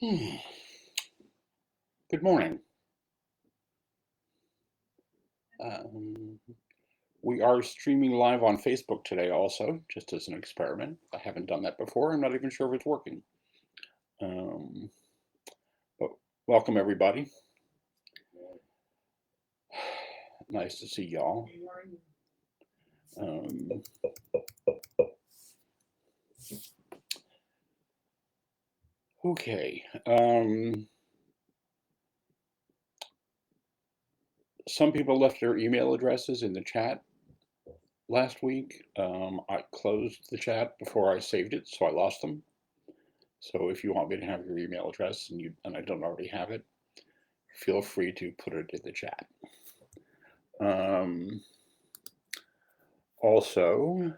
Hmm. Good morning. Um, we are streaming live on Facebook today also, just as an experiment. I haven't done that before. I'm not even sure if it's working. Um, but welcome, everybody. Nice to see y'all. Um, okay. Some people left their email addresses in the chat last week. I closed the chat before I saved it, so I lost them. So if you want me to have your email address and I don't already have it, feel free to put it in the chat. Um, Also,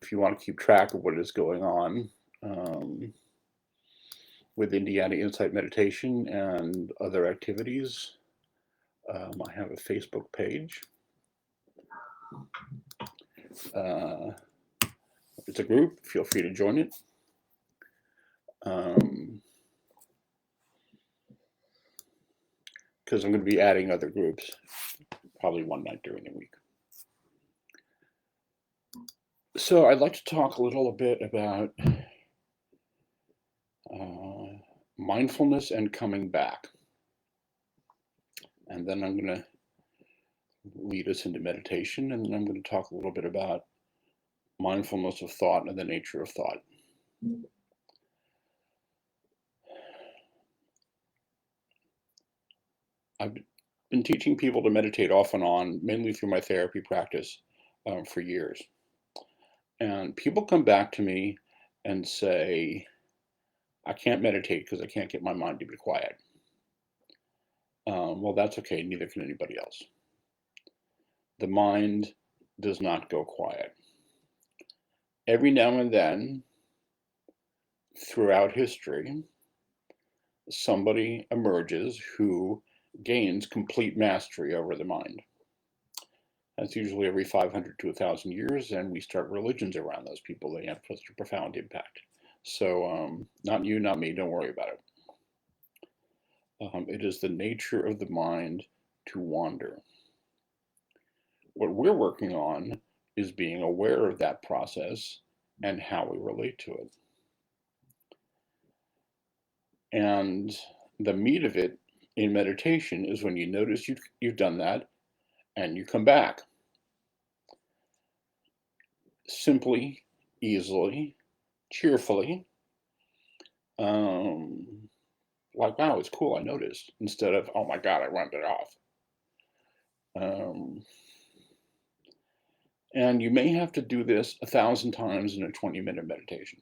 if you want to keep track of what is going on with Indiana Insight Meditation and other activities, I have a Facebook page. It's a group. Feel free to join it. Because I'm going to be adding other groups probably one night during the week. So I'd like to talk a little bit about mindfulness and coming back. And then I'm going to lead us into meditation, and then I'm going to talk a little bit about mindfulness of thought and the nature of thought. I've been teaching people to meditate off and on, mainly through my therapy practice, for years. And people come back to me and say, I can't meditate because I can't get my mind to be quiet. Well, that's okay. Neither can anybody else. The mind does not go quiet. Every now and then, throughout history, somebody emerges who gains complete mastery over the mind. That's usually every 500 to 1,000 years, and we start religions around those people. They have such a profound impact. So, not you, not me, don't worry about it. It is the nature of the mind to wander. What we're working on is being aware of that process and how we relate to it. And the meat of it in meditation is when you notice you've done that and you come back. Simply, easily, cheerfully. Like, wow, it's cool, I noticed, instead of, oh my God, I rounded it off. And you may have to do this 1,000 times in a 20-minute meditation.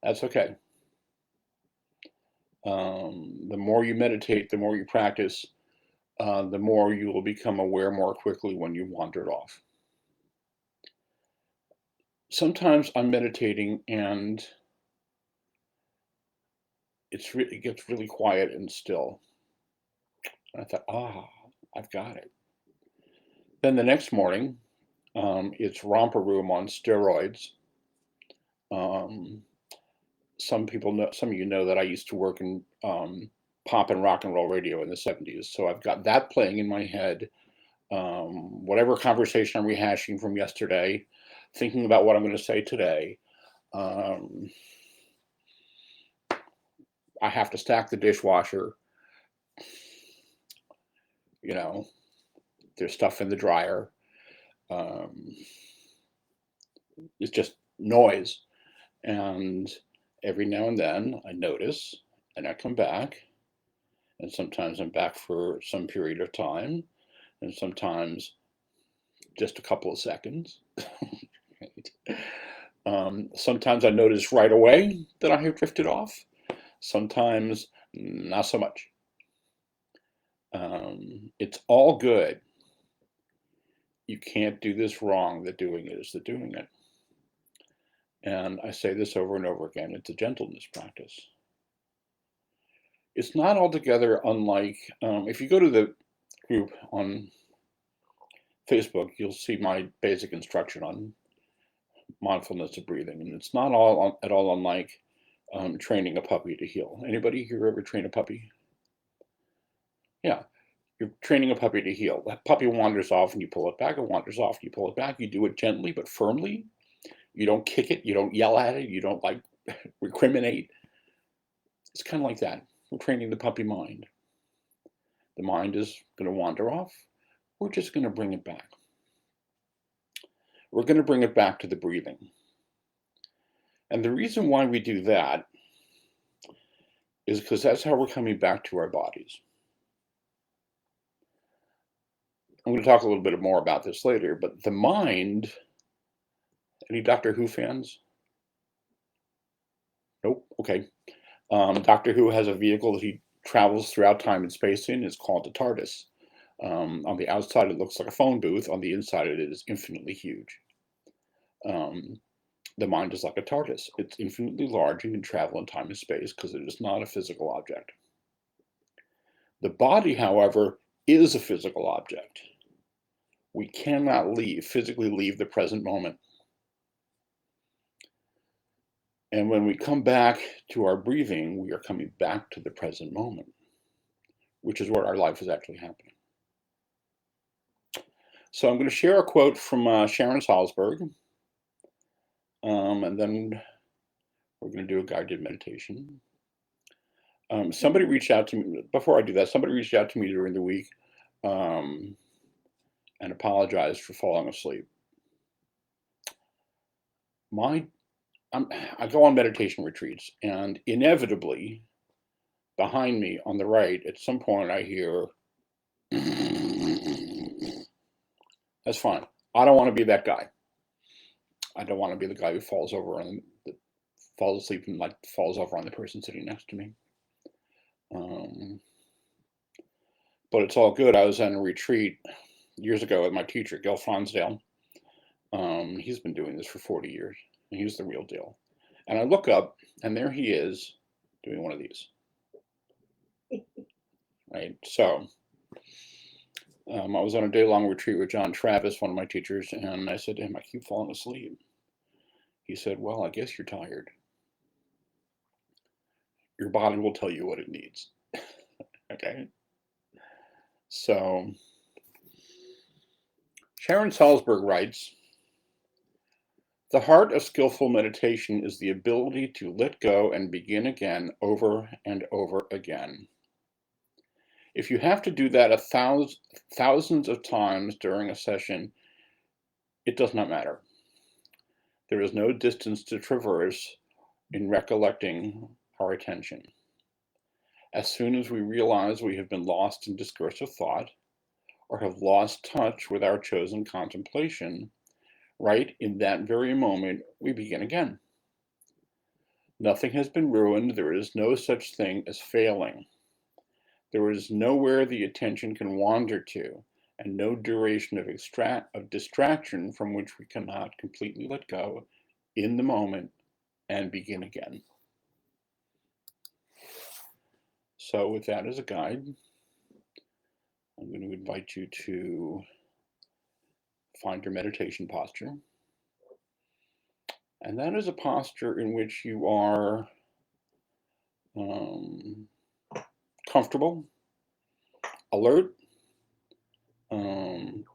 That's okay. The more you meditate, the more you practice, the more you will become aware more quickly when you wandered off. Sometimes I'm meditating and it gets really quiet and still. And I thought, I've got it. Then the next morning, it's romper room on steroids. Some of you know that I used to work in pop and rock and roll radio in the 70s. So I've got that playing in my head. Whatever conversation I'm rehashing from yesterday, thinking about what I'm going to say today. I have to stack the dishwasher. There's stuff in the dryer. It's just noise. And every now and then I notice and I come back. And sometimes I'm back for some period of time. And sometimes just a couple of seconds. Sometimes I notice right away that I have drifted off. Sometimes not so much. It's all good. You can't do this wrong. The doing it is the doing it. And I say this over and over again. It's a gentleness practice. It's not altogether unlike, if you go to the group on Facebook, you'll see my basic instruction on mindfulness of breathing. And it's not at all unlike training a puppy to heel. Anybody here ever train a puppy? Yeah, you're training a puppy to heel. That puppy wanders off and you pull it back. It wanders off and you pull it back. You do it gently but firmly. You don't kick it. You don't yell at it. You don't like recriminate. It's kind of like that. We're training the puppy mind. The mind is going to wander off. We're just going to bring it back. We're going to bring it back to the breathing. And the reason why we do that is because that's how we're coming back to our bodies. I'm going to talk a little bit more about this later, but the mind, any Doctor Who fans? Nope. Okay. Doctor Who has a vehicle that he travels throughout time and space in. It's called the TARDIS. On the outside, it looks like a phone booth. On the inside, it is infinitely huge. The mind is like a TARDIS. It's infinitely large and can travel in time and space because it is not a physical object. The body, however, is a physical object. We cannot physically leave the present moment. And when we come back to our breathing, we are coming back to the present moment, which is where our life is actually happening. So I'm going to share a quote from Sharon Salzberg, and then we're going to do a guided meditation. Somebody reached out to me, before I do that, somebody reached out to me during the week and apologized for falling asleep. I go on meditation retreats, and inevitably, behind me on the right, at some point I hear, that's fine. I don't want to be that guy. I don't want to be the guy who falls asleep and like falls over on the person sitting next to me. But it's all good. I was on a retreat years ago with my teacher, Gil Fonsdale. He's been doing this for 40 years, and he's the real deal. And I look up, and there he is doing one of these. Right? So I was on a day-long retreat with John Travis, one of my teachers, and I said to him, I keep falling asleep. He said, well, I guess you're tired. Your body will tell you what it needs. Okay? So Sharon Salzberg writes, the heart of skillful meditation is the ability to let go and begin again over and over again. If you have to do that thousands of times during a session, it does not matter. There is no distance to traverse in recollecting our attention. As soon as we realize we have been lost in discursive thought or have lost touch with our chosen contemplation, right in that very moment, we begin again. Nothing has been ruined. There is no such thing as failing. There is nowhere the attention can wander to, and no duration of distraction from which we cannot completely let go in the moment and begin again. So with that as a guide, I'm going to invite you to find your meditation posture. And that is a posture in which you are comfortable, alert,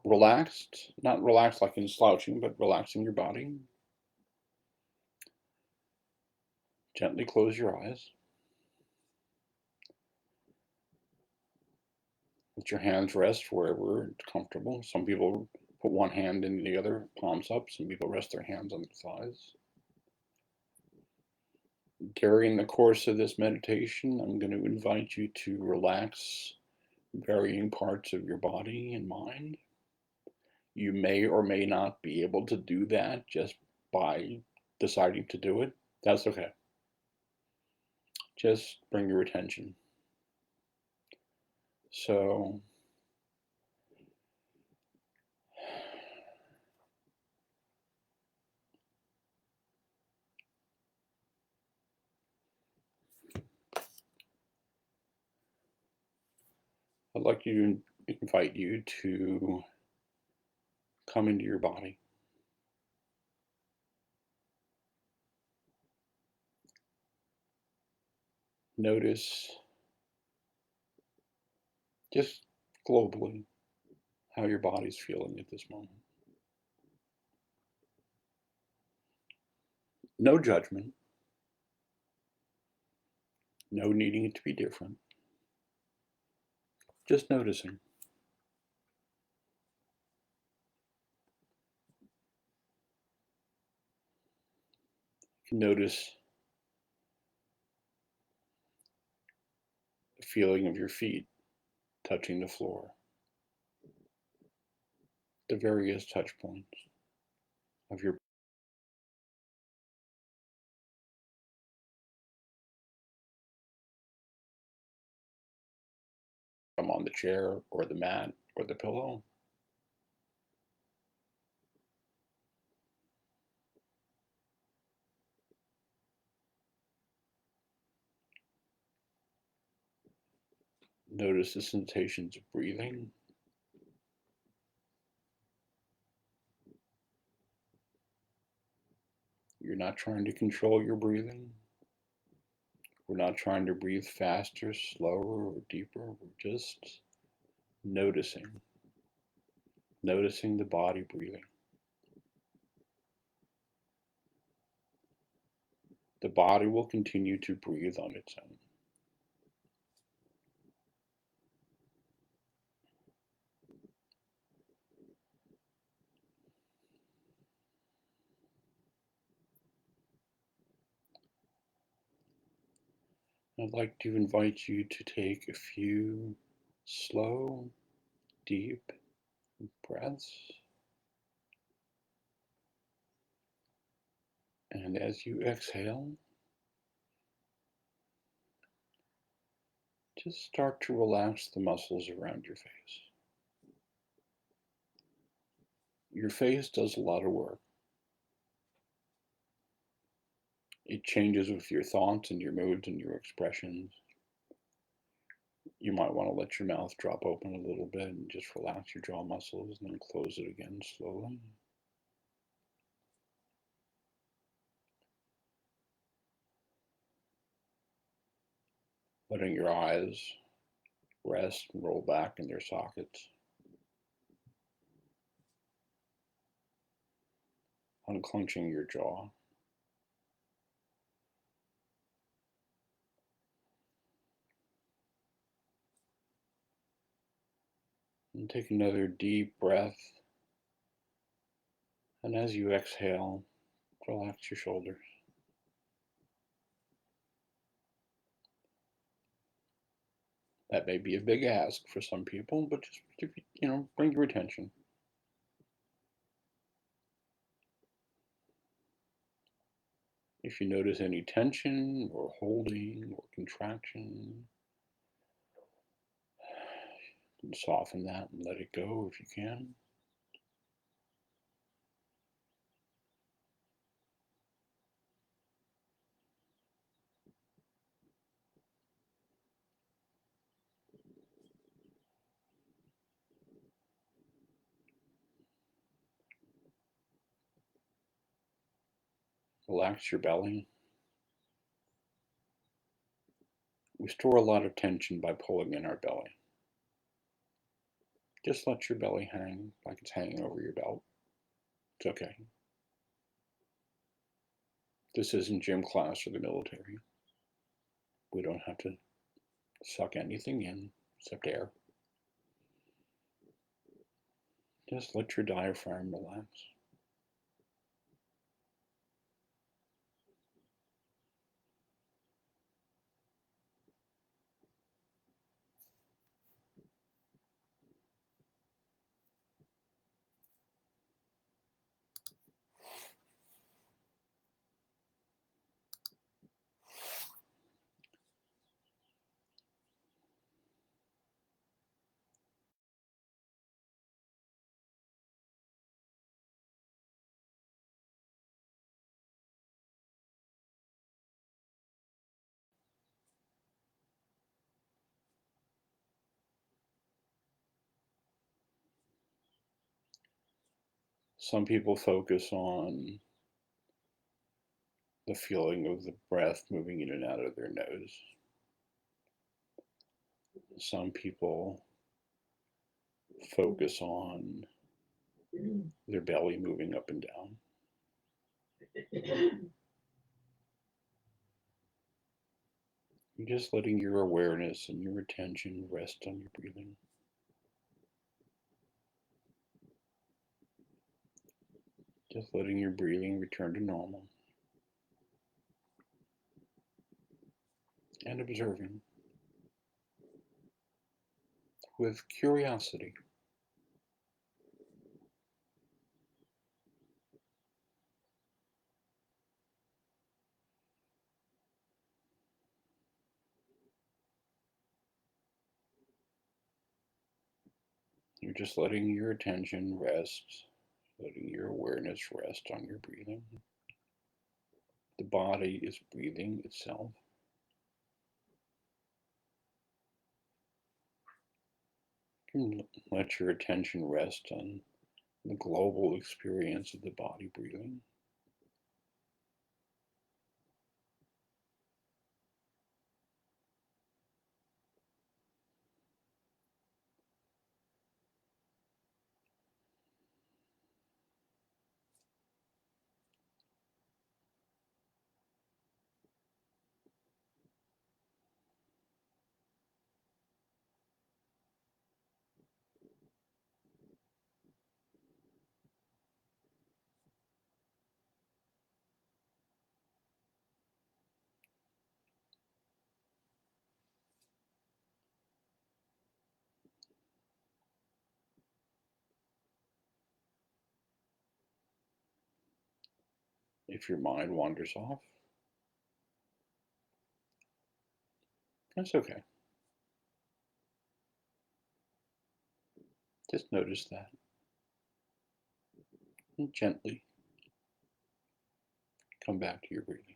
relaxed, not relaxed like in slouching, but relaxing your body. Gently close your eyes. Let your hands rest wherever it's comfortable. Some people put one hand in the other, palms up. Some people rest their hands on their thighs. During the course of this meditation, I'm going to invite you to relax varying parts of your body and mind. You may or may not be able to do that just by deciding to do it. That's okay. Just bring your attention. So I'd like to invite you to come into your body. Notice just globally how your body's feeling at this moment. No judgment, no needing it to be different, just noticing. Notice the feeling of your feet touching the floor, the various touch points of your bum on the chair or the mat or the pillow. Notice the sensations of breathing. You're not trying to control your breathing. We're not trying to breathe faster, slower, or deeper. We're just noticing, noticing the body breathing. The body will continue to breathe on its own. I'd like to invite you to take a few slow, deep breaths. And as you exhale, just start to relax the muscles around your face. Your face does a lot of work. It changes with your thoughts and your moods and your expressions. You might want to let your mouth drop open a little bit and just relax your jaw muscles and then close it again slowly. Letting your eyes rest and roll back in their sockets. Unclenching your jaw. And take another deep breath. And as you exhale, relax your shoulders. That may be a big ask for some people, but just bring your attention. If you notice any tension or holding or contraction, soften that and let it go if you can. Relax your belly. We store a lot of tension by pulling in our belly. Just let your belly hang like it's hanging over your belt. It's okay. This isn't gym class or the military. We don't have to suck anything in except air. Just let your diaphragm relax. Some people focus on the feeling of the breath moving in and out of their nose. Some people focus on their belly moving up and down. You're just letting your awareness and your attention rest on your breathing. Just letting your breathing return to normal. And observing with curiosity. You're just letting your attention rest, letting your awareness rest on your breathing. The body is breathing itself. You can let your attention rest on the global experience of the body breathing. If your mind wanders off, that's okay. Just notice that and gently come back to your breathing.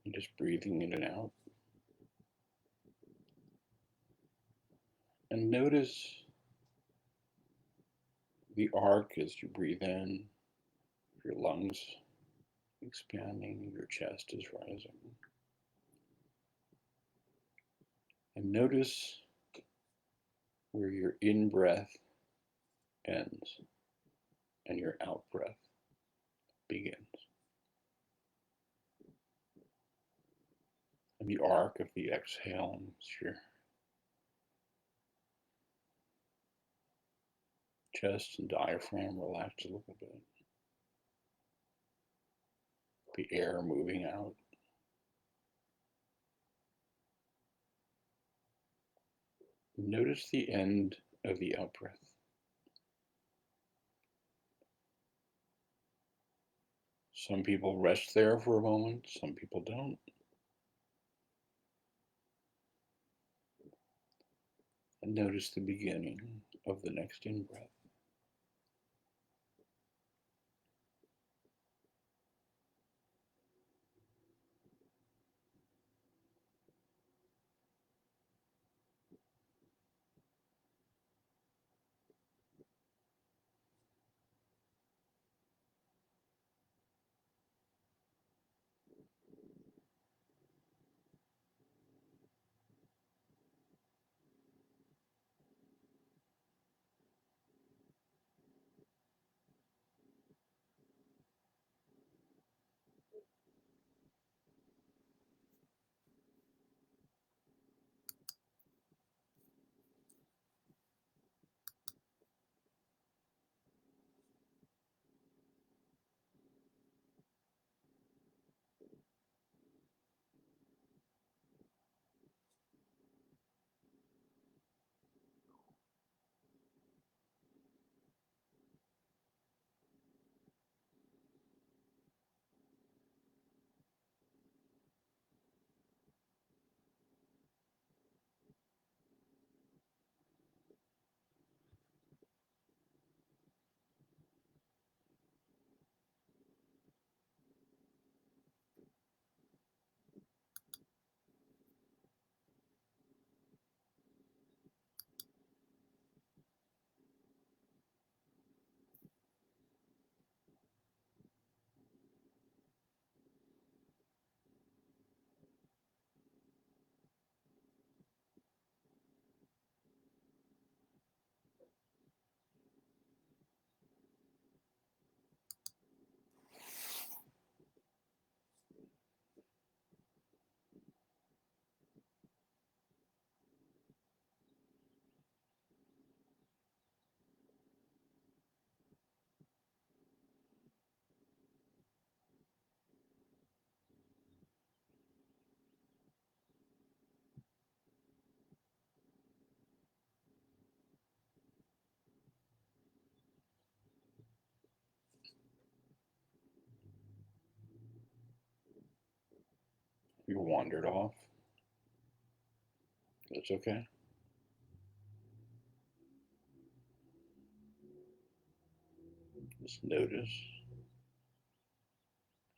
And just breathing in and out. And notice the arc as you breathe in, your lungs expanding, your chest is rising. And notice where your in breath ends and your out breath begins. And the arc of the exhale, your chest and diaphragm relax a little bit. The air moving out. Notice the end of the out breath. Some people rest there for a moment, some people don't. And notice the beginning of the next in breath. You wandered off. It's okay. Just notice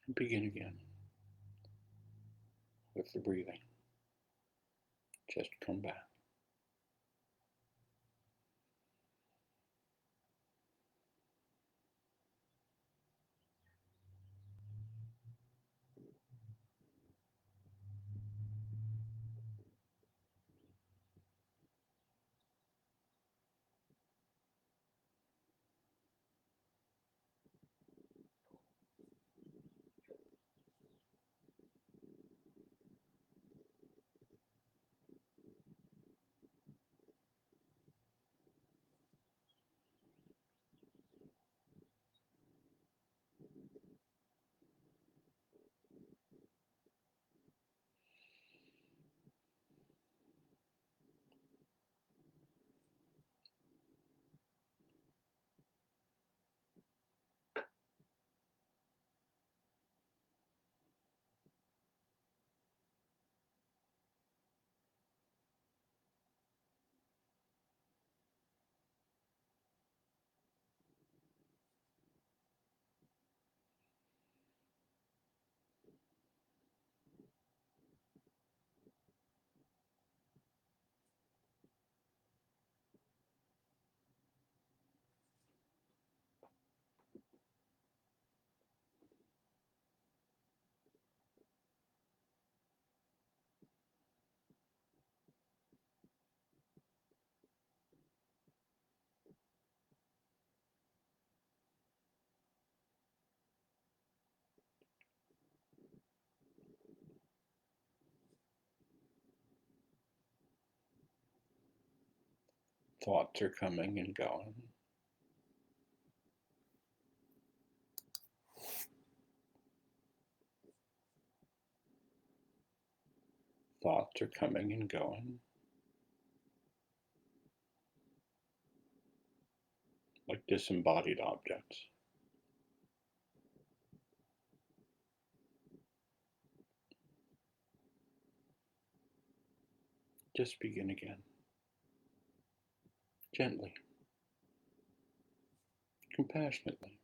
and begin again with the breathing. Just come back. Thoughts are coming and going. Thoughts are coming and going like disembodied objects. Just begin again. Gently, compassionately.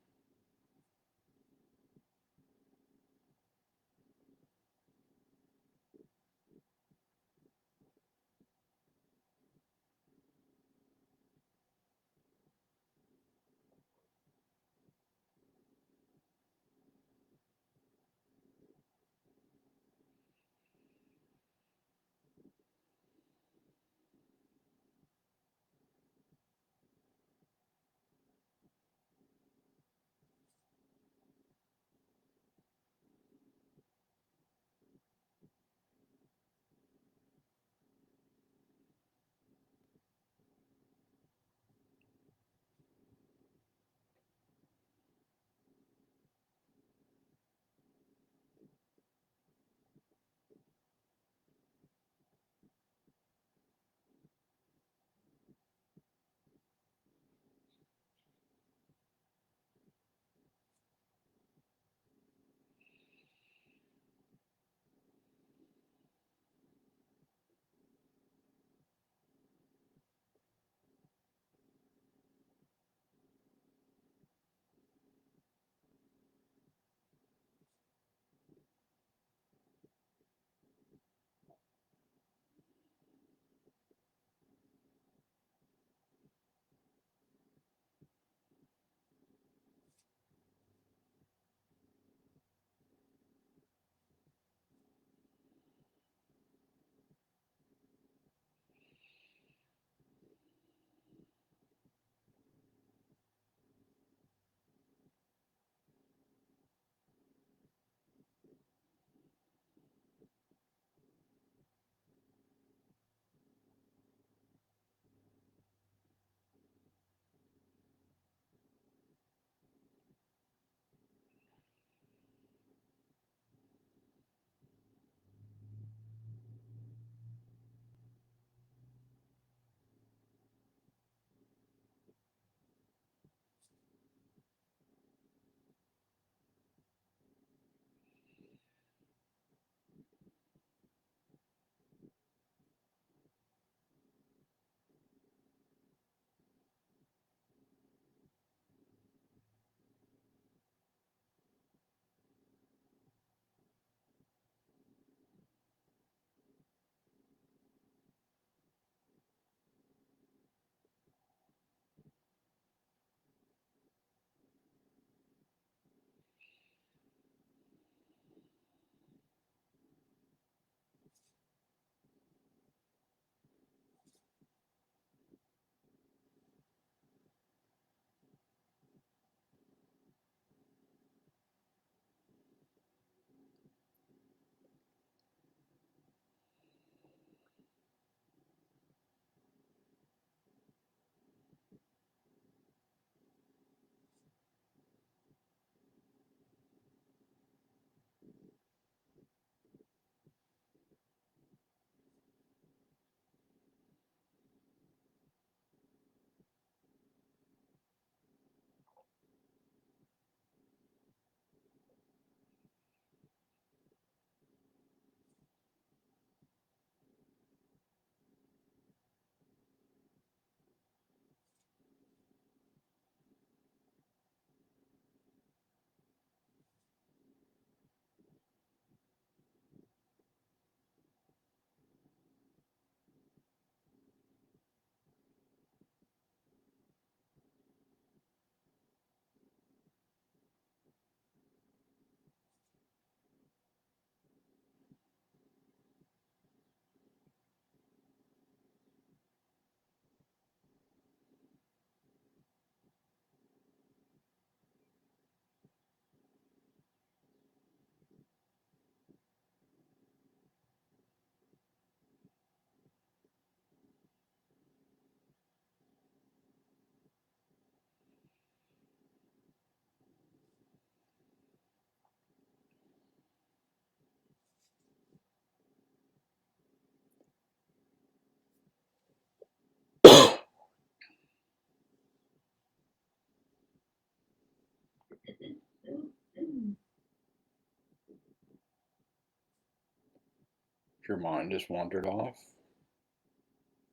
If your mind has wandered off,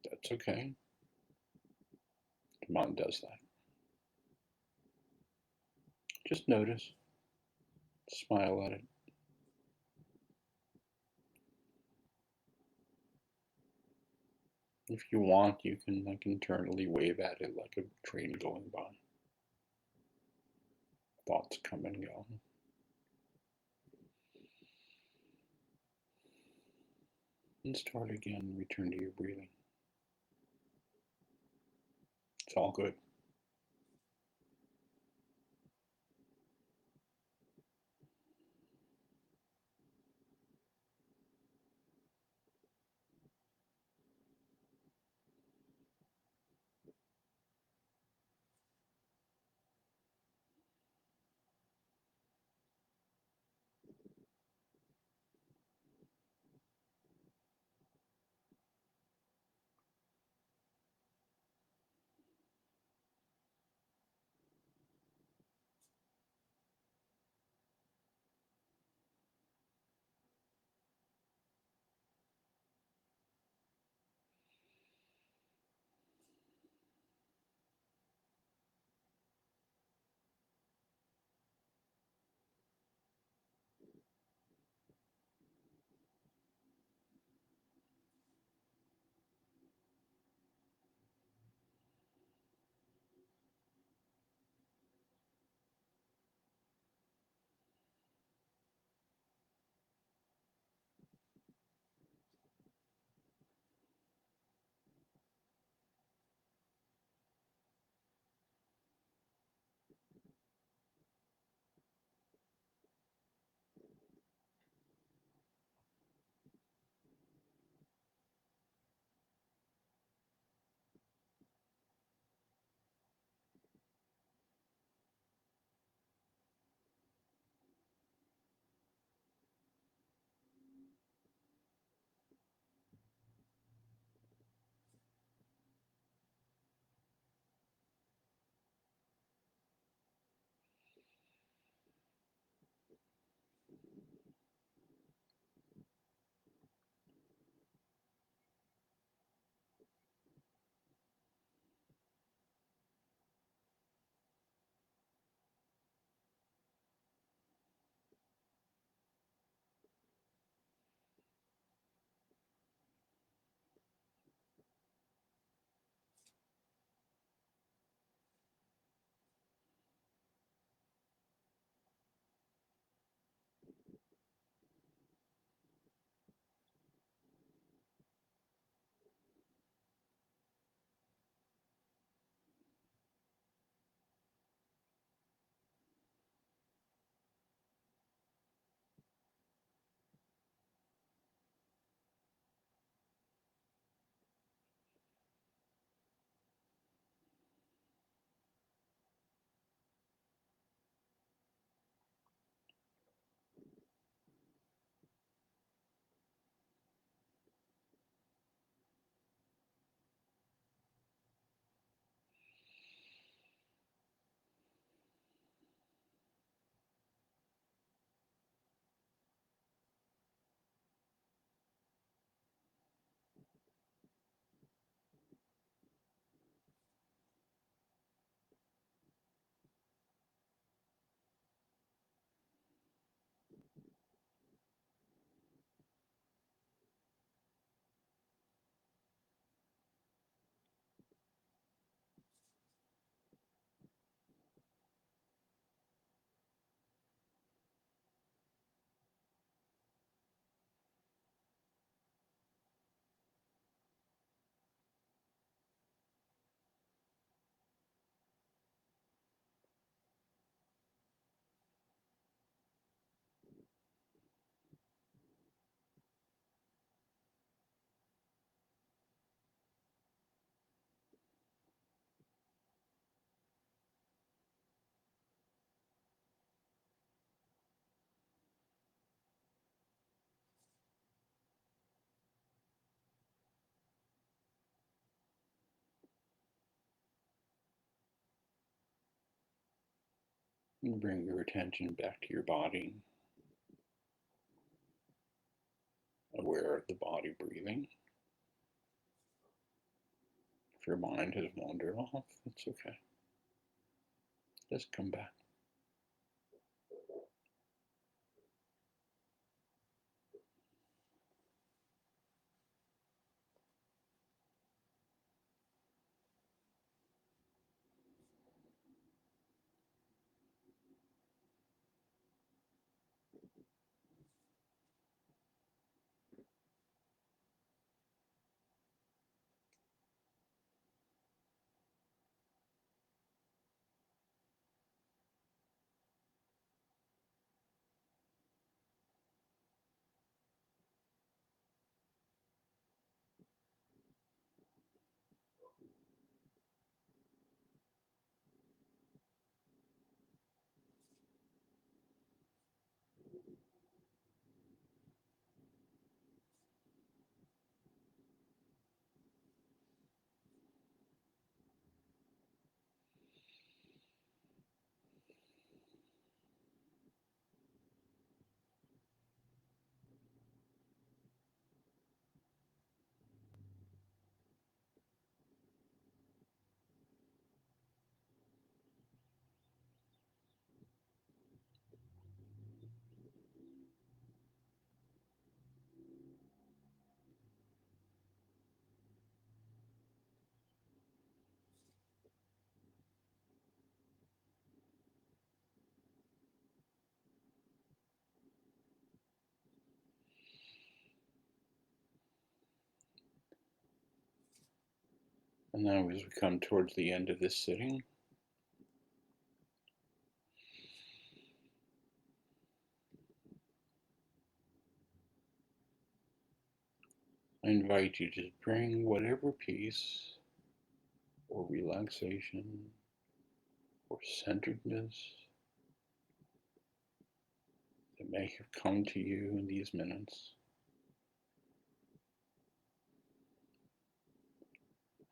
that's okay. The mind does that. Just notice, smile at it. If you want, you can like internally wave at it like a train going by. Thoughts come and go. And start again, return to your breathing. It's all good. And bring your attention back to your body. aware of the body breathing. If your mind has wandered off, that's okay. Just come back. And now as we come towards the end of this sitting, I invite you to bring whatever peace or relaxation or centeredness that may have come to you in these minutes,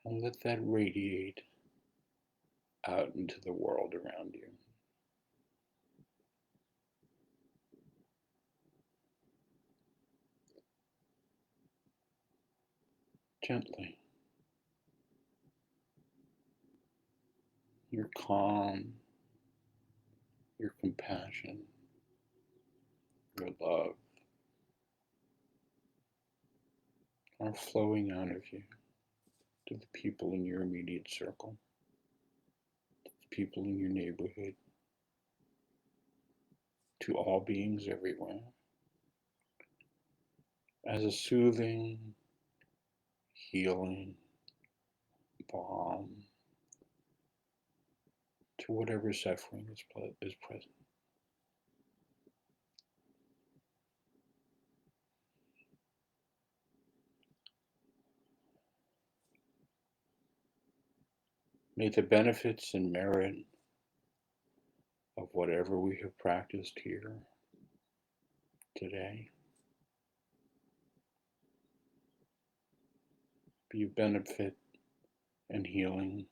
and let that radiate out into the world around you. Gently. Your calm, your compassion, your love are flowing out of you to the people in your immediate circle, to the people in your neighborhood, to all beings everywhere, as a soothing, healing balm to whatever suffering is present. May the benefits and merit of whatever we have practiced here today be a benefit and healing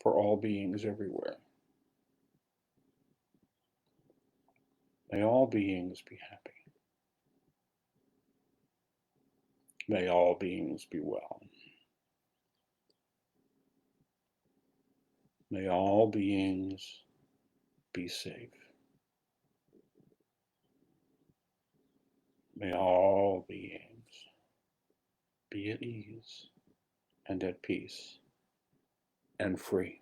for all beings everywhere. May all beings be happy. May all beings be well. May all beings be safe. May all beings be at ease and at peace and free.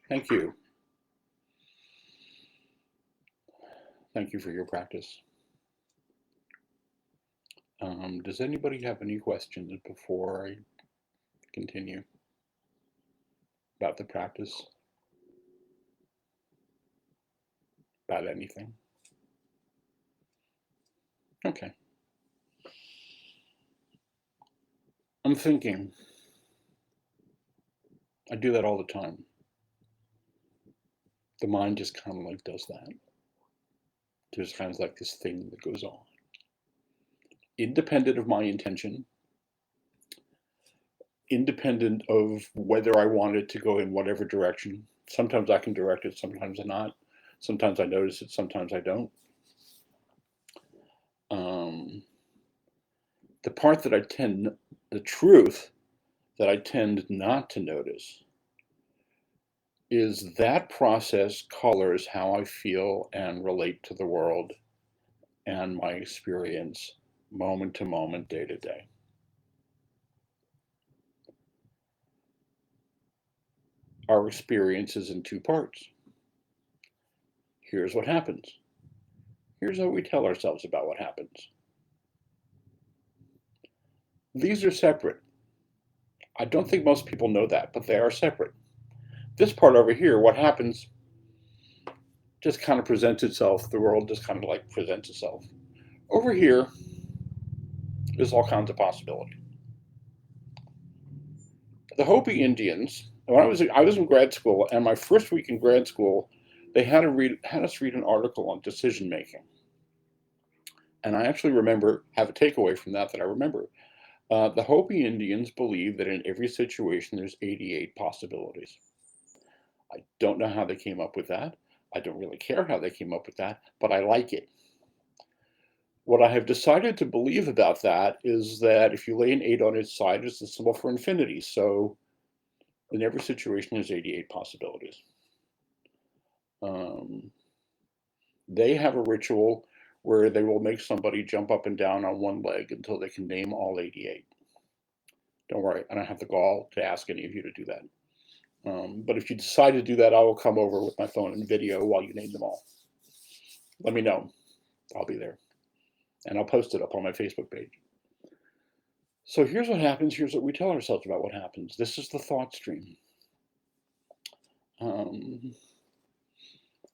Thank you. Thank you for your practice. Does anybody have any questions before I continue about the practice? About anything? Okay. I'm thinking. I do that all the time. The mind just kind of like does that. There's kind of like this thing that goes on. Independent of my intention, independent of whether I want it to go in whatever direction. Sometimes I can direct it, sometimes I'm not. Sometimes I notice it, sometimes I don't. The part that the truth that I tend not to notice is that process colors how I feel and relate to the world and my experience moment to moment, day to day. Our experience is in two parts. Here's what happens. Here's what we tell ourselves about what happens. These are separate. I don't think most people know that, but they are separate. This part over here, what happens, just kind of presents itself. The world just kind of like presents itself. Over here, there's all kinds of possibility. The Hopi Indians, when I was in grad school, and my first week in grad school, they had us read an article on decision making. And I actually have a takeaway from that I remember. The Hopi Indians believe that in every situation there's 88 possibilities. I don't know how they came up with that. I don't really care how they came up with that, but I like it. What I have decided to believe about that is that if you lay an 8 on its side, it's the symbol for infinity. So in every situation, there's 88 possibilities. They have a ritual where they will make somebody jump up and down on one leg until they can name all 88. Don't worry, I don't have the gall to ask any of you to do that. But if you decide to do that, I will come over with my phone and video while you name them all. Let me know. I'll be there. And I'll post it up on my Facebook page. So here's what happens. Here's what we tell ourselves about what happens. This is the thought stream. In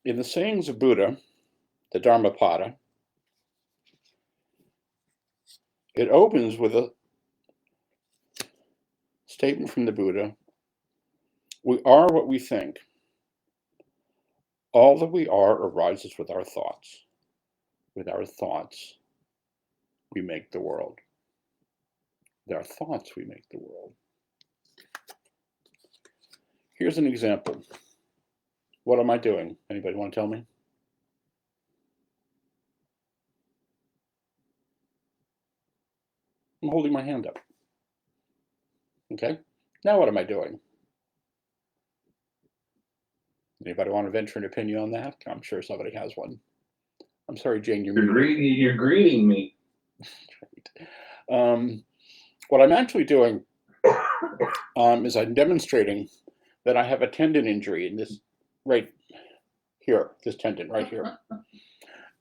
the sayings of Buddha, the Dharmapada, it opens with a statement from the Buddha. We are what we think. All that we are arises with our thoughts. With our thoughts, we make the world. With our thoughts, we make the world. Here's an example. What am I doing? Anybody want to tell me? I'm holding my hand up. Okay. Now what am I doing? Anybody want to venture an opinion on that? I'm sure somebody has one. I'm sorry, Jane, you're greeting me. What I'm actually doing is I'm demonstrating that I have a tendon injury in this right here, this tendon right here.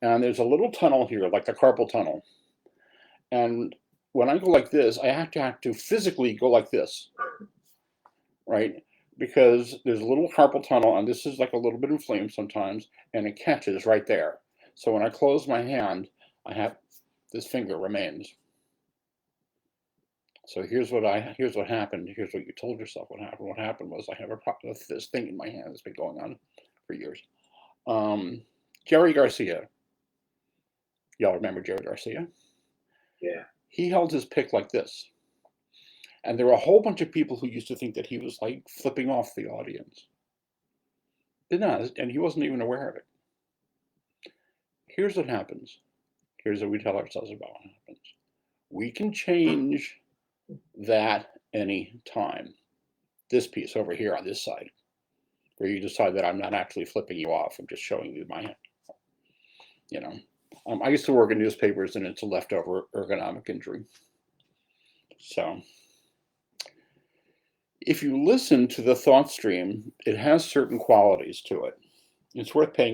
And there's a little tunnel here, like the carpal tunnel. And when I go like this, I have to physically go like this, right? Because there's a little carpal tunnel, and this is like a little bit inflamed sometimes, and it catches right there. So when I close my hand, this finger remains. So here's what happened. Here's what you told yourself what happened. What happened was I have this thing in my hand that's been going on for years. Jerry Garcia. Y'all remember Jerry Garcia? Yeah. He held his pick like this. And there were a whole bunch of people who used to think that he was like flipping off the audience. And he wasn't even aware of it. Here's what happens. Here's what we tell ourselves about what happens. We can change that any time. This piece over here on this side, where you decide that I'm not actually flipping you off, I'm just showing you my hand. You know, I used to work in newspapers, and it's a leftover ergonomic injury. So if you listen to the thought stream, it has certain qualities to it. It's worth paying.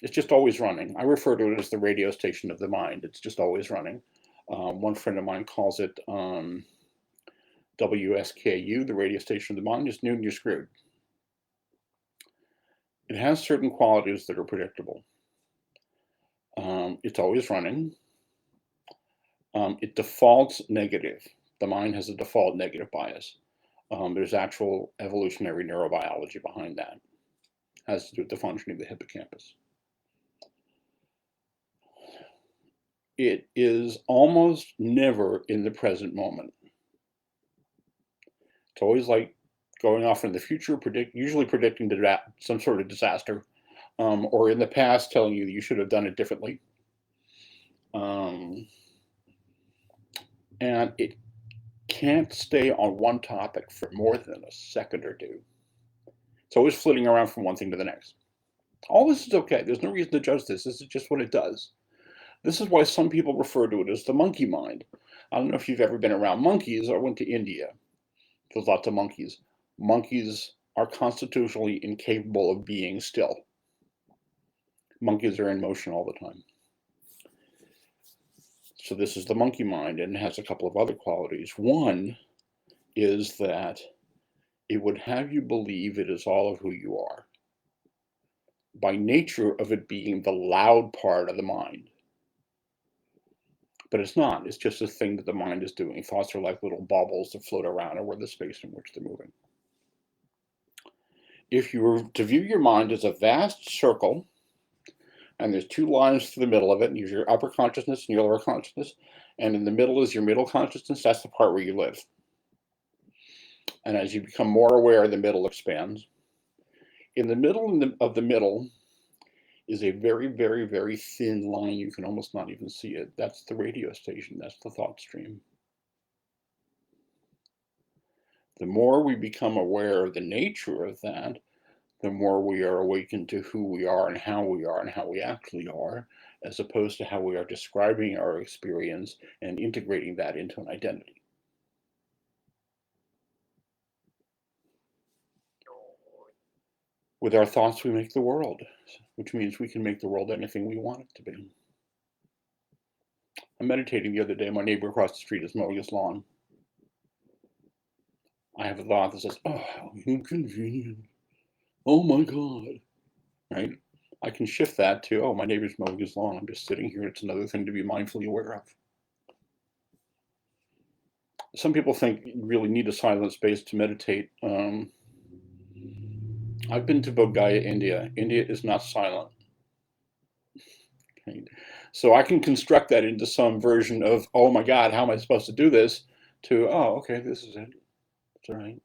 It's just always running. I refer to it as the radio station of the mind. It's just always running. One friend of mine calls it WSKU, the radio station of the mind. Just noon, you're screwed. It has certain qualities that are predictable. It's always running. It defaults negative. the mind has a default negative bias. There's actual evolutionary neurobiology behind that. It has to do with the functioning of the hippocampus. It is almost never in the present moment. It's always like going off in the future, usually predicting some sort of disaster, or in the past telling you should have done it differently. And it can't stay on one topic for more than a second or two. It's always flitting around from one thing to the next. All this is okay. There's no reason to judge this. This is just what it does. This is why some people refer to it as the monkey mind. I don't know if you've ever been around monkeys or went to India. There's lots of monkeys. Monkeys are constitutionally incapable of being still. Monkeys are in motion all the time. So this is the monkey mind, and it has a couple of other qualities. One is that it would have you believe it is all of who you are, by nature of it being the loud part of the mind. But it's not. It's just a thing that the mind is doing. Thoughts are like little bubbles that float around over the space in which they're moving. If you were to view your mind as a vast circle, and there's two lines through the middle of it, and use your upper consciousness and your lower consciousness, and in the middle is your middle consciousness, that's the part where you live. And as you become more aware, the middle expands. In the middle of the middle is a very, very, very thin line. You can almost not even see it. That's the radio station. That's the thought stream. The more we become aware of the nature of that, the more we are awakened to who we are and how we actually are, as opposed to how we are describing our experience and integrating that into an identity. With our thoughts, we make the world, which means we can make the world anything we want it to be. I'm meditating the other day. My neighbor across the street is mowing his lawn. I have a thought that says, oh, how inconvenient. Oh my God, right? I can shift that to, oh, my neighbor's mowing his lawn. I'm just sitting here. It's another thing to be mindfully aware of. Some people think you really need a silent space to meditate. I've been to Bodh Gaya, India. India is not silent. Okay. So I can construct that into some version of, oh my God, how am I supposed to do this? To, oh, okay, this is it. It's all right.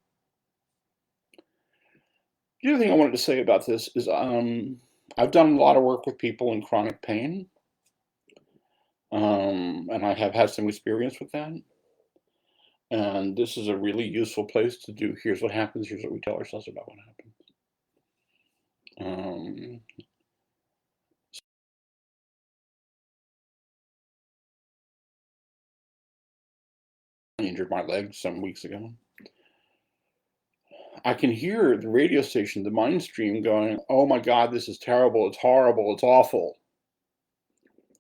The other thing I wanted to say about this is I've done a lot of work with people in chronic pain. And I have had some experience with that. And this is a really useful place to do, here's what happens, here's what we tell ourselves about what happens. I injured my leg some weeks ago. I can hear the radio station, the mind stream going, oh my God, this is terrible, it's horrible, it's awful.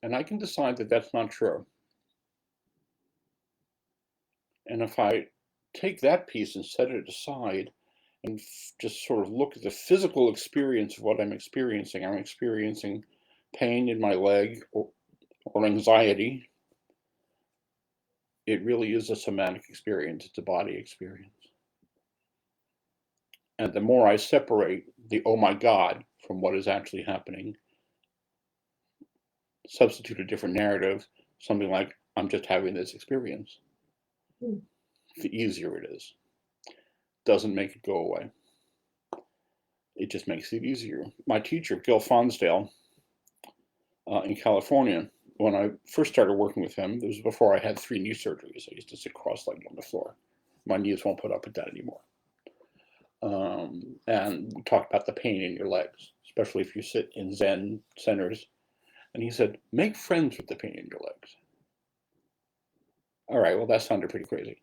And I can decide that that's not true. And if I take that piece and set it aside and just sort of look at the physical experience of what I'm experiencing pain in my leg or anxiety. It really is a somatic experience. It's a body experience. And the more I separate the, oh my God, from what is actually happening, substitute a different narrative, something like, I'm just having this experience, the easier it is. Doesn't make it go away. It just makes it easier. My teacher, Gil Fonsdale, in California, when I first started working with him, this was before I had 3 knee surgeries. I used to sit cross-legged on the floor. My knees won't put up with that anymore. And we talked about the pain in your legs, especially if you sit in Zen centers. And he said, make friends with the pain in your legs. All right, well, that sounded pretty crazy.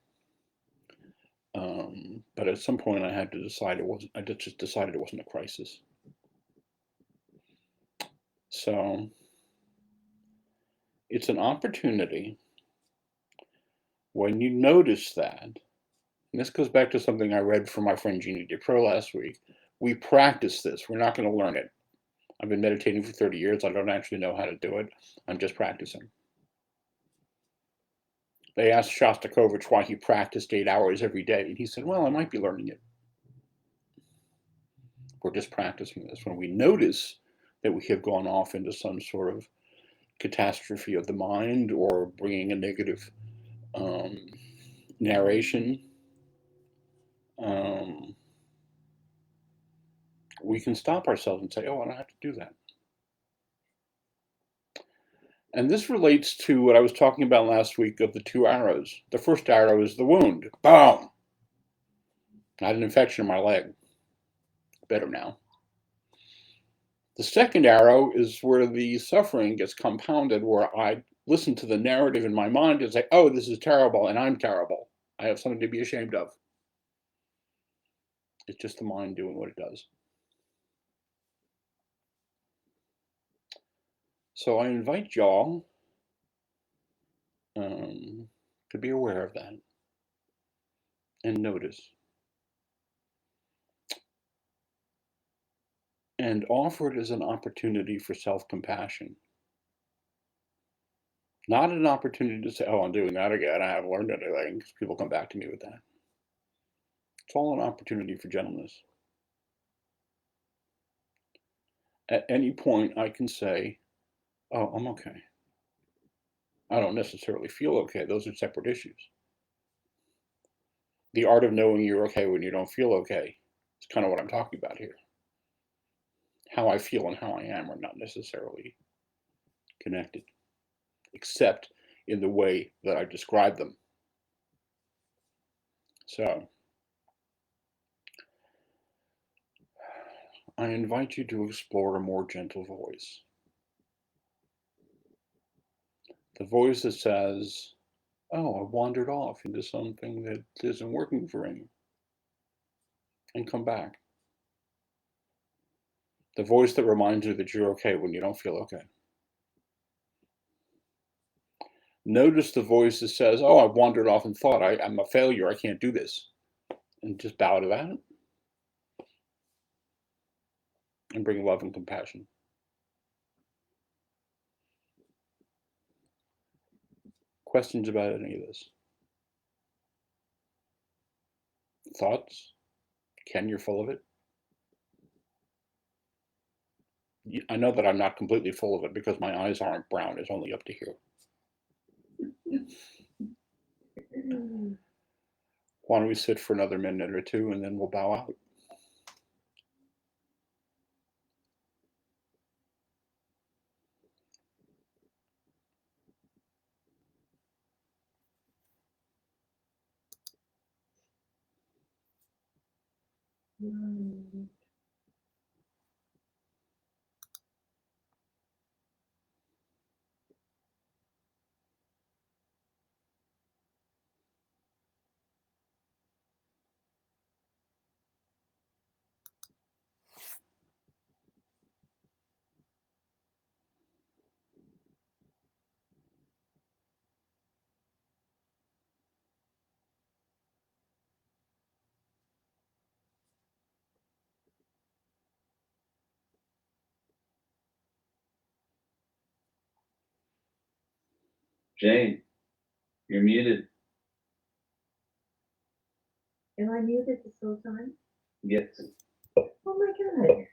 But at some point I had to decide I just decided it wasn't a crisis. So it's an opportunity when you notice that, and this goes back to something I read from my friend Jeannie DePro last week. We practice this. We're not going to learn it. I've been meditating for 30 years. I don't actually know how to do it. I'm just practicing. They asked Shostakovich why he practiced 8 hours every day, and he said, well, I might be learning it. We're just practicing this. When we notice that we have gone off into some sort of catastrophe of the mind or bringing a negative narration, we can stop ourselves and say, oh, I don't have to do that. And this relates to what I was talking about last week of the 2 arrows. The first arrow is the wound. Boom! I had an infection in my leg. Better now. The second arrow is where the suffering gets compounded, where I listen to the narrative in my mind and say, oh, this is terrible, and I'm terrible. I have something to be ashamed of. It's just the mind doing what it does. So I invite y'all to be aware of that and notice. And offer it as an opportunity for self-compassion. Not an opportunity to say, oh, I'm doing that again. I haven't learned anything, because people come back to me with that. It's all an opportunity for gentleness. At any point, I can say, oh, I'm okay. I don't necessarily feel okay. Those are separate issues. The art of knowing you're okay when you don't feel okay is kind of what I'm talking about here. How I feel and how I am are not necessarily connected, except in the way that I describe them. So I invite you to explore a more gentle voice. The voice that says, oh, I wandered off into something that isn't working for me, and come back. The voice that reminds you that you're okay when you don't feel okay. Notice the voice that says, oh, I've wandered off and thought I'm a failure, I can't do this. And just bow to that and bring love and compassion. Questions about any of this? Thoughts? Ken, you're full of it? I know that I'm not completely full of it because my eyes aren't brown. It's only up to here. Why don't we sit for another minute or two and then we'll bow out. Jane, you're muted. Am I muted this whole time? Yes. Oh my god.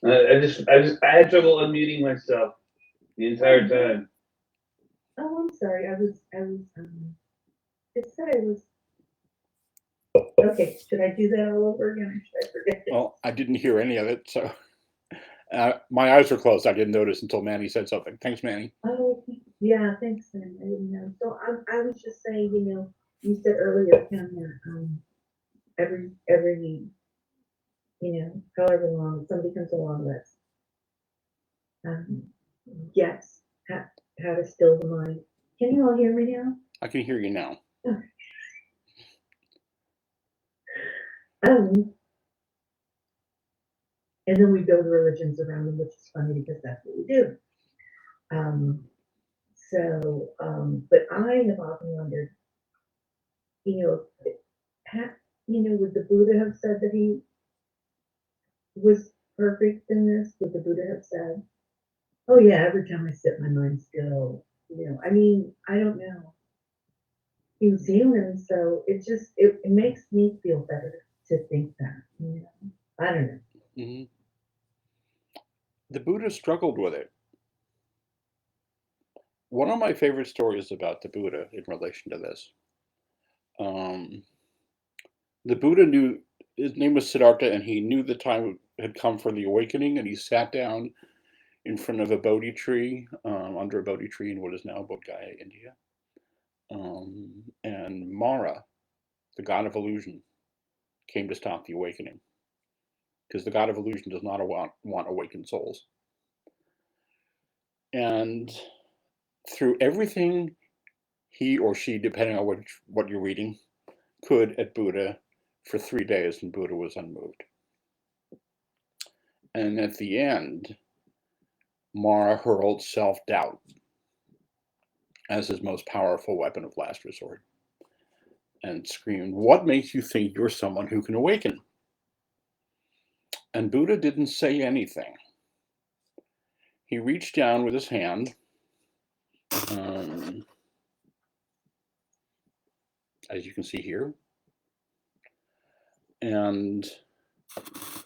I had trouble unmuting myself the entire time. Oh, I'm sorry. It said I was. Okay, should I do that all over again or should I forget it? Well, I didn't hear any of it, so my eyes were closed. I didn't notice until Manny said something. Thanks, Manny. Oh, yeah, thanks, Sam. I didn't know. So I was just saying, you said earlier, Kim, that every, however long somebody comes along that's gets how to still the mind. Can you all hear me now? I can hear you now. And then we build religions around them, which is funny because that's what we do. But I have often wondered, would the Buddha have said that he was perfect in this? Would the Buddha have said, oh yeah, every time I sit, my mind's still, I don't know. he was human. So it just, it makes me feel better to think that, you know, I don't know. Mhm. The Buddha struggled with it. One of my favorite stories about the Buddha in relation to this, um, the Buddha knew, his name was Siddhartha, and he knew the time had come for the awakening, and he sat down in front of a Bodhi tree, under a Bodhi tree in what is now Bodh Gaya, India. And Mara, the god of illusion, came to stop the awakening, because the god of illusion does not want awakened souls. And through everything he or she, depending on what you're reading, could at Buddha for 3 days, and Buddha was unmoved. And at the end, Mara hurled self-doubt as his most powerful weapon of last resort and screamed, "What makes you think you're someone who can awaken?" And Buddha didn't say anything. He reached down with his hand, as you can see here, and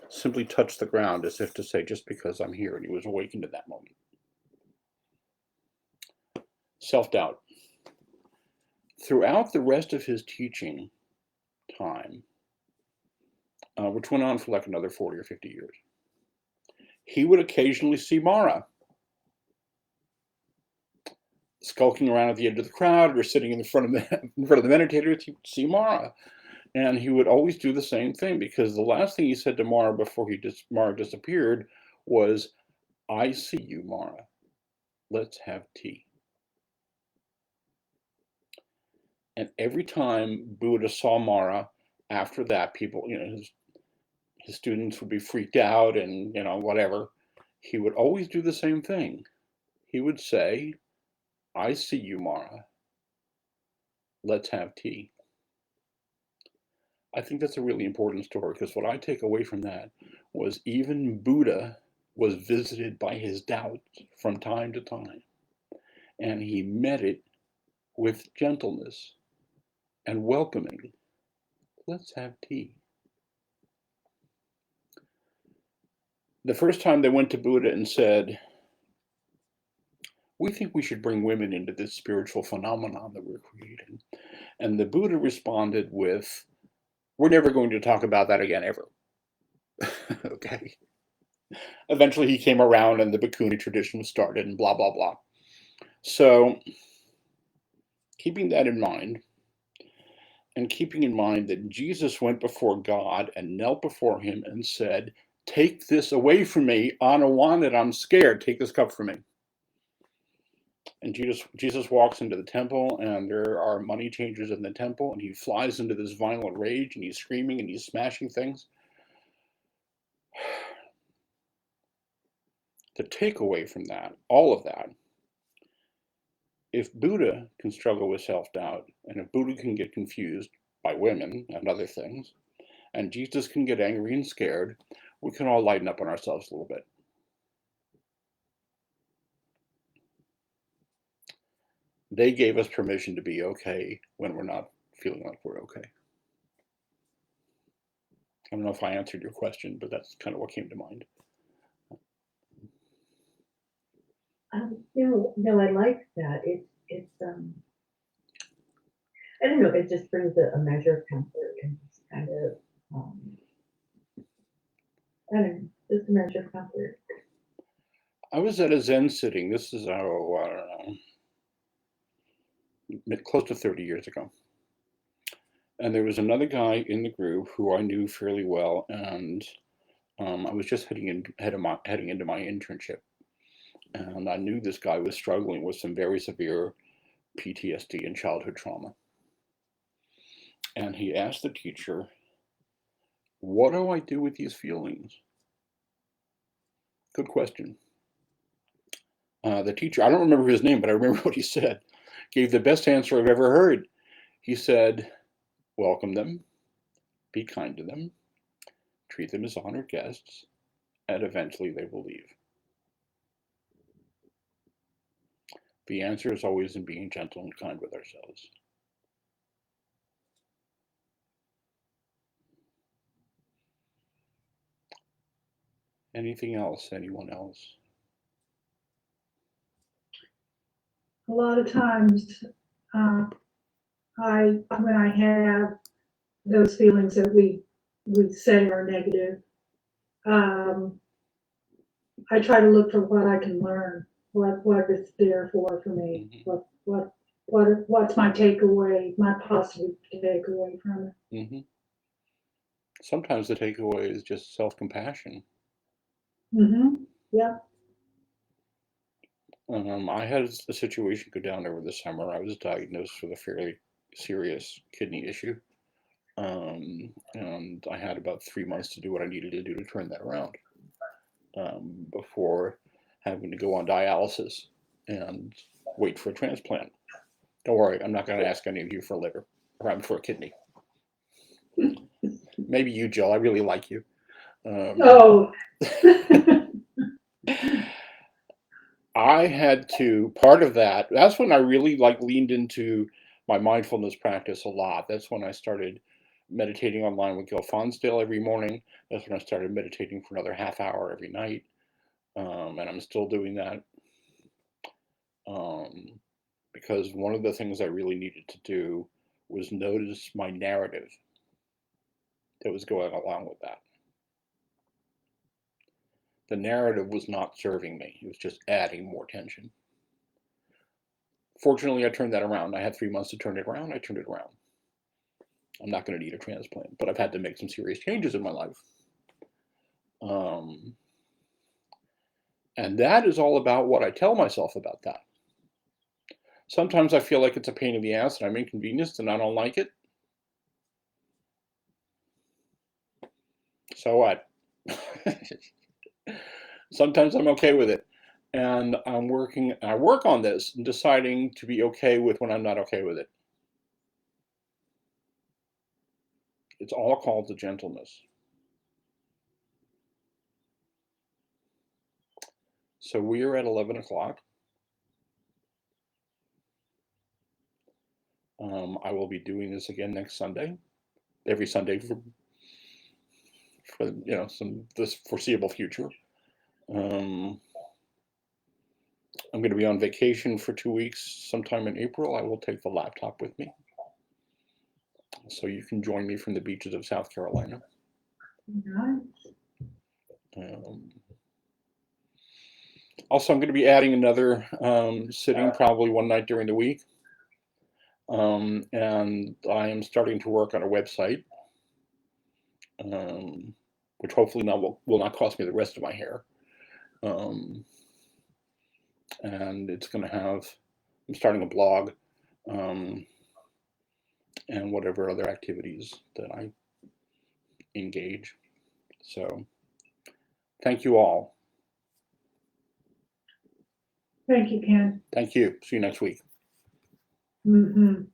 simply touched the ground as if to say, just because I'm here, and he was awakened at that moment. Self-doubt. Throughout the rest of his teaching time, which went on for like another 40 or 50 years, he would occasionally see Mara skulking around at the edge of the crowd or sitting in front of the meditators. He would see Mara, and he would always do the same thing, because the last thing he said to Mara before Mara disappeared was, "I see you, Mara. Let's have tea." And every time Buddha saw Mara after that, people, his students would be freaked out and, whatever. He would always do the same thing. He would say, "I see you, Mara. Let's have tea." I think that's a really important story, because what I take away from that was even Buddha was visited by his doubts from time to time, and he met it with gentleness and welcoming. Let's have tea. The first time they went to Buddha and said, "We think we should bring women into this spiritual phenomenon that we're creating," and the Buddha responded with, "We're never going to talk about that again, ever." Okay. Eventually he came around and the Bhikkhuni tradition was started and blah, blah, blah. So keeping that in mind, and keeping in mind that Jesus went before God and knelt before him and said, "Take this away from me. I don't want it. I'm scared. Take this cup from me." And Jesus walks into the temple, and there are money changers in the temple, and he flies into this violent rage, and he's screaming and he's smashing things. The takeaway from that, all of that, if Buddha can struggle with self-doubt, and if Buddha can get confused by women and other things, and Jesus can get angry and scared, we can all lighten up on ourselves a little bit. They gave us permission to be okay when we're not feeling like we're okay. I don't know if I answered your question, but that's kind of what came to mind. No, I like that. It's I don't know, it just brings a measure of comfort and just kind of, I don't know, just a measure of comfort. I was at a Zen sitting. This is, I don't know, close to 30 years ago. And there was another guy in the group who I knew fairly well, and I was just heading into my internship, and I knew this guy was struggling with some very severe PTSD and childhood trauma. And he asked the teacher, "What do I do with these feelings?" Good question. The teacher, I don't remember his name, but I remember what he said, gave the best answer I've ever heard. He said, "Welcome them, be kind to them, treat them as honored guests, and eventually they will leave." The answer is always in being gentle and kind with ourselves. Anything else? Anyone else? A lot of times, when I have those feelings that we say are negative, I try to look for what I can learn, what it's there for me, what's my takeaway, my positive takeaway from it. Mm-hmm. Sometimes the takeaway is just self-compassion. Mm-hmm. Yeah. I had a situation go down over the summer. I was diagnosed with a fairly serious kidney issue. And I had about 3 months to do what I needed to do to turn that around, before having to go on dialysis and wait for a transplant. Don't worry, I'm not going to ask any of you for a liver, or for a kidney. Maybe you, Jill. I really like you. Oh. I had to, part of that's when I really leaned into my mindfulness practice a lot. That's when I started meditating online with Gil Fonsdale every morning. That's when I started meditating for another half hour every night. And I'm still doing that. Because one of the things I really needed to do was notice my narrative that was going along with that. The narrative was not serving me. It was just adding more tension. Fortunately, I turned that around. I had 3 months to turn it around. I turned it around. I'm not going to need a transplant, but I've had to make some serious changes in my life. And that is all about what I tell myself about that. Sometimes I feel like it's a pain in the ass and I'm inconvenienced and I don't like it. So what? Sometimes I'm okay with it. And I work on this and deciding to be okay with when I'm not okay with it. It's all called the gentleness. So we are at 11 o'clock. I will be doing this again next Sunday, every Sunday for this foreseeable future. I'm going to be on vacation for 2 weeks sometime in April. I will take the laptop with me. So you can join me from the beaches of South Carolina. Nice. Also, I'm going to be adding another sitting probably one night during the week. And I am starting to work on a website, which hopefully will not cost me the rest of my hair. And it's going to have, I'm starting a blog, and whatever other activities that I engage. So thank you all. Thank you, Ken. Thank you. See you next week. Mm-hmm.